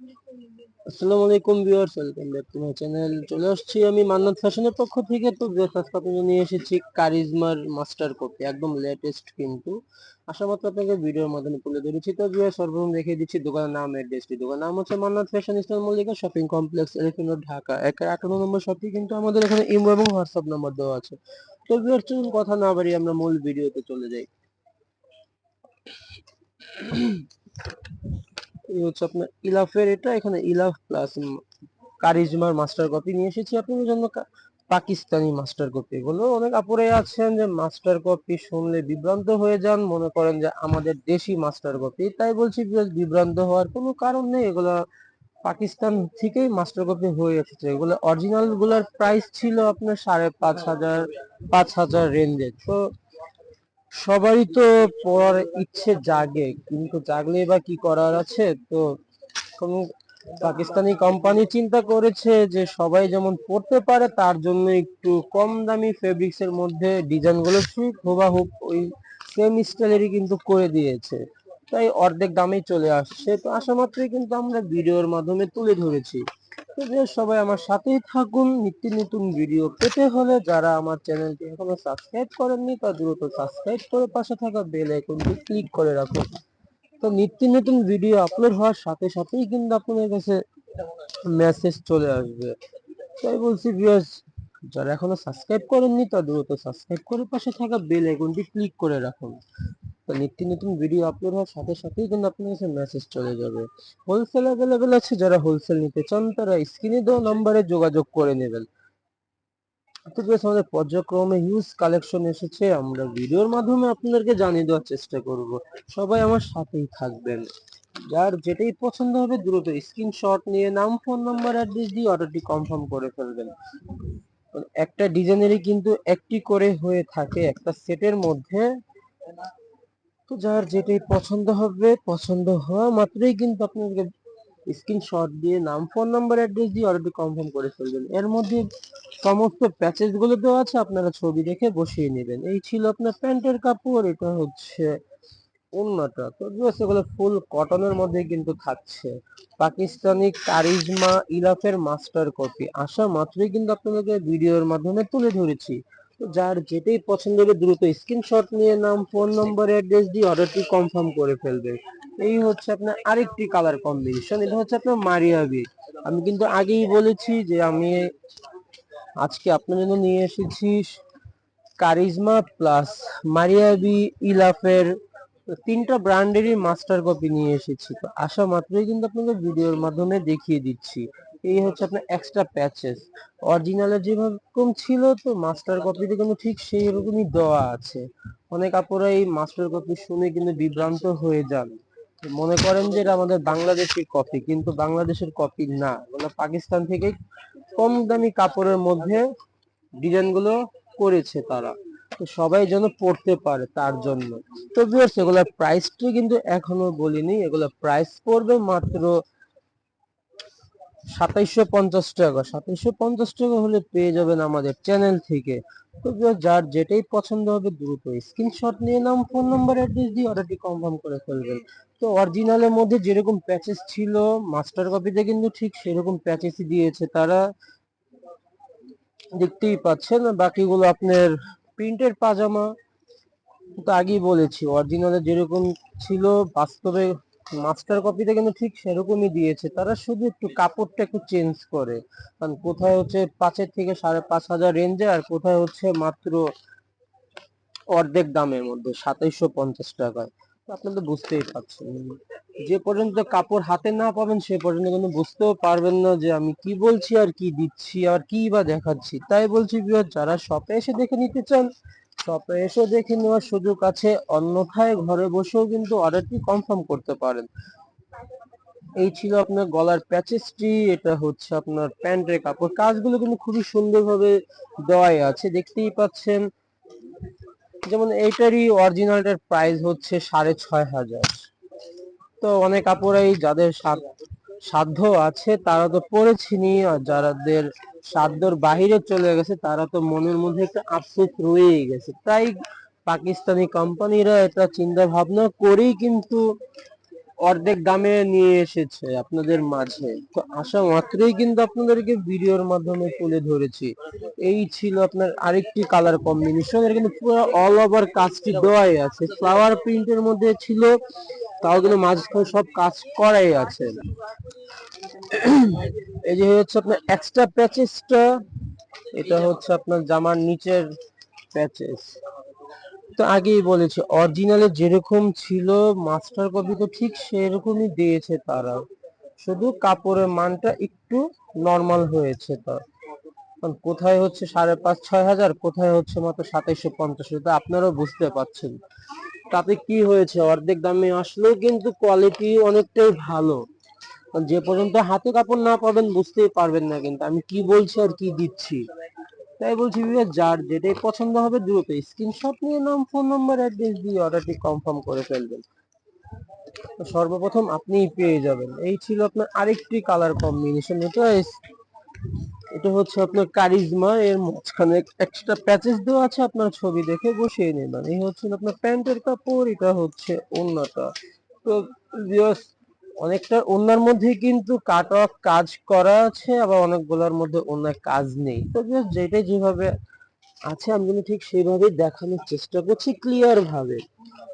আসসালামু আলাইকুম viewers, welcome back to my channel. চলে আসছি আমি মান্নাত ফ্যাশনের পক্ষ থেকে। তো ভিউয়ার্স, আজকে আপনাদের নিয়ে এসেছি কারিজমার মাস্টার কপি, একদম লেটেস্ট কিন্তু। আশা মতো আপনাকে ভিডিওর মাধ্যমে তুলে ধরেছি। তো ভিউয়ার্স, সর্বপ্রথম দেখিয়ে দিচ্ছি দোকানের নাম, অ্যাড্রেসটি। দোকানের নাম হচ্ছে Mannat fashion, eastern Mallika shopping complex, elephant road, Dhaka 158 নম্বর শপটি কিন্তু আমাদের এখানে ইমো এবং হোয়াটসঅ্যাপ নাম্বার দেওয়া আছে। তো ভিউয়ার্স, চলুন কথা না বাড়িয়ে আমরা মূল ভিডিওতে চলে যাই। এই হচ্ছে আপনার ইলাফের, এটা এখানে ইলাফ প্লাস কারিজমার মাস্টার কপি নিয়ে এসেছি আপনাদের জন্য। পাকিস্তানি মাস্টার কপি, এগুলো অনেক আপুরে আছেন যে মাস্টার কপি শুনলে বিভ্রান্ত হয়ে যান, মনে করেন যে আমাদের দেশি মাস্টার কপি। তাই বলছি বিভ্রান্ত হওয়ার কোনো কারণ নেই। এগুলো পাকিস্তান থেকেই মাস্টার কপি হয়ে এসেছে। এগুলো অরিজিনাল গুলার প্রাইস ছিল আপনার 5,500 5,000 রেঞ্জে। তো সবারই তো পড়ার ইচ্ছে জাগে, কিন্তু জাগলে বা কি করার আছে। তো কোন পাকিস্তানি কোম্পানি চিন্তা করেছে যে সবাই যেমন পড়তে পারে, তার জন্য একটু কম দামি ফেব্রিক্স এর মধ্যে ডিজাইন গুলো ঠিক হুবাহুব ওই সেম স্টাইলেরই কিন্তু করে দিয়েছে। তাই অর্ধেক দামেই চলে আসছে। তো আসা মাত্রই কিন্তু আমরা ভিডিওর মাধ্যমে তুলে ধরেছি। তো সবাই আমার সাথেই থাকুন। নিত্য নতুন ভিডিও পেতে হলে যারা আমার চ্যানেলটি এখনো সাবস্ক্রাইব করেননি, তা দ্রুত সাবস্ক্রাইব করে পাশে থাকা বেল আইকনটি ক্লিক করে রাখুন। তো নিত্য নতুন ভিডিও আপলোড হওয়ার সাথে সাথেই কিন্তু আপনাদের কাছে মেসেজ চলে আসবে। তাই বলছি ভিউয়ার্স, যারা এখনো সাবস্ক্রাইব করেননি তা দ্রুত সাবস্ক্রাইব করে পাশে থাকা বেল আইকনটি ক্লিক করে রাখুন। তো নিত্য নতুন ভিডিও আপলোড হওয়ার সাথে সাথেই কিন্তু আপনার কাছে মেসেজ চলে যাবে। হোলসেল অ্যাভেলেবেল আছে, যারা হোলসেল নিতে চান তারা স্ক্রিনে দেওয়া নম্বরে যোগাযোগ করে নেবেন। তো বেশ, আমাদের পর্যায়ক্রমে হিউজ কালেকশন এসেছে, আমরা ভিডিওর মাধ্যমে আপনাদেরকে জানিয়ে দেওয়ার চেষ্টা করব। সবাই আমার সাথেই থাকবেন। যার যেটাই পছন্দ হবে দ্রুত স্ক্রিনশট নিয়ে নাম, ফোন নাম্বার, অ্যাড্রেস দিয়ে অর্ডারটি কনফার্ম করে ফেলবেন। একটা ডিজাইনেরই কিন্তু একটি করে হয়ে থাকে একটা সেটের মধ্যে। তো যার যেটাই পছন্দ হবে, পছন্দ হওয়া মাত্রই কিন্তু আপনাকে স্ক্রিনশট দিয়ে নাম, ফোন নাম্বার, অ্যাড্রেস দিয়ে অর্ডারটি কনফার্ম করে ফেলবেন। এর মধ্যে সমস্ত প্যাচেস গুলো দেওয়া আছে, আপনারা ছবি দেখে বসিয়ে নেবেন। এই ছিল আপনার প্যান্টের কাপড়, এটা হচ্ছে ওন্নাটা। তো এগুলো ফুল কটনের মধ্যে কিন্তু থাকছে। পাকিস্তানি কারিজমা ইলাফের মাস্টার কপি আসা মাত্রই কিন্তু আপনাদেরকে ভিডিওর মাধ্যমে তুলে ধরেছি। তো যার যেটাই পছন্দ হবে দ্রুত স্ক্রিনশট নিয়ে নাম, ফোন নম্বর, অ্যাড্রেস দিয়ে অর্ডারটি কনফার্ম করে ফেলবে। এই হচ্ছে আপনার আরেকটি কালার কম্বিনেশন, এটা হচ্ছে আপনার মারিয়াবি। আমি কিন্তু আগেই বলেছি যে আমি আজকে আপনাদের জন্য নিয়ে এসেছি কারিজমা প্লাস মারিয়াবি ইলাফের তিনটা ব্র্যান্ডেরই মাস্টার কপি নিয়ে এসেছি। তো আসা মাত্রই কিন্তু আপনাদের ভিডিওর মাধ্যমে দেখিয়ে দিচ্ছি। এই হচ্ছে আপনার এক্সট্রা প্যাচেস, অরিজিনালে যেরকম ছিল তো মাস্টার কপিতে কিন্তু ঠিক সেই রকমই দেওয়া আছে। অনেক আপুরা এই মাস্টার কপি শুনে কিন্তু বিভ্রান্ত হয়ে যান, মনে করেন যে এটা আমাদের বাংলাদেশের কপি, কিন্তু বাংলাদেশের কপি না, মানে পাকিস্তান থেকে কম দামি কাপড়ের মধ্যে ডিজাইন গুলো করেছে তারা। তো সবাই যেন পড়তে পারে তার জন্য। তো ভিউয়ার্স, এগুলোর প্রাইসটি কিন্তু এখনো বলিনি। এগুলোর প্রাইস পড়বে মাত্র ২৭৫০ টাকা। ২৭৫০ টাকা হলে পেয়ে যাবেন আমাদের চ্যানেল থেকে। তো যার যেটাই পছন্দ হবে দ্রুত স্ক্রিনশট নিয়ে নাম, ফোন নাম্বার, অ্যাড্রেস দিয়ে অর্ডারটি কনফার্ম করে ফেলবেন। তো অরিজিনালের মধ্যে যেরকম প্যাচেস ছিল মাস্টার কপিতে কিন্তু ঠিক সেরকম প্যাচেসই দিয়েছে তারা, দেখতেই পাচ্ছেন। বাকিগুলো আপনার প্রিন্টের পাজামা। তো আগেই বলেছি অরিজিনালে যেরকম ছিল বাস্তবে মাস্টার কপিতে কিন্তু ঠিক সেরকমই দিয়েছে তারা, শুধু একটু কাপড়টা একটু চেঞ্জ করে। কারণ কোথায় হচ্ছে 5,000 থেকে 5,500 রেঞ্জে, আর কোথায় হচ্ছে মাত্র অর্ধেক দামের মধ্যে ২৭৫০ টাকায়। তো আপনারা তো বুঝতেই পারছেন, যে পর্যন্ত কাপড় হাতে না পাবেন সে পর্যন্ত কিন্তু বুঝতেও পারবেন না যে আমি কি বলছি আর কি দিচ্ছি আর কি বা দেখাচ্ছি। তাই বলছি যারা শপে এসে দেখে নিতে চান, শপে এসে দেখে নেওয়ার সুযোগ আছে, অন্যথায় ঘরে বসেও কিন্তু অর্ডারটি কনফার্ম করতে পারেন। এই ছিল আপনার গলার প্যাচেসটি, এটা হচ্ছে আপনার প্যান্টের কাপড়। কাজগুলো কিন্তু খুবই সুন্দরভাবে দেওয়াই আছে, দেখতেই পাচ্ছেন। যেমন এইটারই অরিজিনালটার প্রাইস হচ্ছে 6,500। তো অনেক কাপড়াই যাদের সাধ্য আছে তারা তো পড়েছিনি, আর যাদের সাধ্যর বাহিরে চলে গেছে তারা তো মনের মধ্যে একটা আফসোস রয়েই গেছে। তাই পাকিস্তানি কোম্পানিরা এটা চিন্তা ভাবনা করেই কিন্তু অর্ধেক দামে নিয়ে এসেছে আপনাদের মাঝে। তো আসা মাত্রই কিন্তু আপনাদেরকে ভিডিওর মাধ্যমে তুলে ধরেছি। এই ছিল আপনার আরেকটি কালার কম্বিনেশন। এর কিন্তু পুরো অল ওভার কাজটি দেওয়াই আছে, ফ্লাওয়ার প্রিন্টের মধ্যে ছিল, তাও কিন্তু মাঝখানে সব কাজ করাই আছে। এই যে হচ্ছে আপনার এক্সট্রা প্যাচেসটা, এটা হচ্ছে আপনার জামার নিচের প্যাচেস। তো আগেই বলেছি অরিজিনালে যেরকম ছিল মাস্টার কপি তো ঠিক সেরকমই দিয়েছে তারা, শুধু কাপড়ের মানটা একটু নরমাল হয়েছে। তার কারণ কোথায় হচ্ছে 5,500-6,000, কোথায় হচ্ছে মাত্র 2750, তো আপনারাও বুঝতে পারছেন। তাতে কি হয়েছে, অর্ধেক দামে আসলেও কিন্তু কোয়ালিটি অনেকটাই ভালো। যে পর্যন্ত হাতে কাপড় না পাবেন বুঝতেই পারবেন না কিন্তু আমি কি বলছি আর কি দিচ্ছি। তাই বলছি বিভাগ, যার যেটাই পছন্দ হবে দ্রুত স্ক্রিনশট নিয়ে নাম, ফোন নাম্বার, অ্যাড্রেস দিয়ে অর্ডারটি কনফার্ম করে ফেলবেন। তো সর্বপ্রথম আপনিই পেয়ে যাবেন। এই ছিল আপনার আরেকটি কালার কম্বিনেশন। এটা হচ্ছে আপনার কারিজমা, এর মাঝখানে এক্সট্রা প্যাচেস দেওয়া আছে, আপনার ছবি দেখে বসিয়ে নেবেন। এই হচ্ছে আপনার প্যান্টের কাপড়, এটা হচ্ছে ওড়নাটা। তো ভিউয়ার্স, অনেকটা ওড়নার মধ্যে কিন্তু কাট অফ কাজ করা আছে, আবার অনেকগুলোর মধ্যে ওড়নার কাজ নেই। তো ভিউয়ার্স, যেটা যেভাবে আছে আমি কিন্তু ঠিক সেইভাবেই দেখানোর চেষ্টা করছি ক্লিয়ার ভাবে।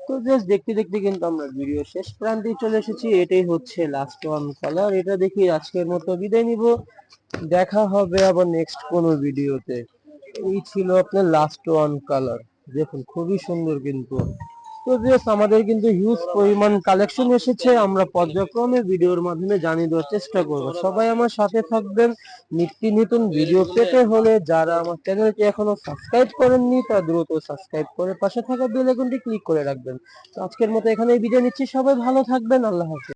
তো জাস্ট দেখতে দেখতে কিন্তু আমরা ভিডিও শেষ প্রান্তে চলে এসেছি। এটাই হচ্ছে লাস্ট ওয়ান কালার। এটা দেখি আজকের মতো বিদায় নিব, দেখা হবে আবার নেক্সট কোনো ভিডিওতে। এই ছিল আপনার লাস্ট ওয়ান কালার, দেখুন খুবই সুন্দর কিন্তু। তো বেশ, আমাদের কিন্তু হিউজ পরিমাণ কালেকশন এসেছে, আমরা পর্যায়ক্রমে ভিডিওর মাধ্যমে জানিয়ে দেওয়ার চেষ্টা করব। সবাই আমার সাথে থাকবেন নিত্য নতুন ভিডিও পেতে হলে। যারা আমার চ্যানেলটি এখনো সাবস্ক্রাইব করেননি তা দ্রুত সাবস্ক্রাইব করে পাশে থাকা বেল আইকনটি ক্লিক করে রাখবেন। তো আজকের মতো এখানেই বিদায় নিচ্ছি, সবাই ভালো থাকবেন, আল্লাহ হাফেজ।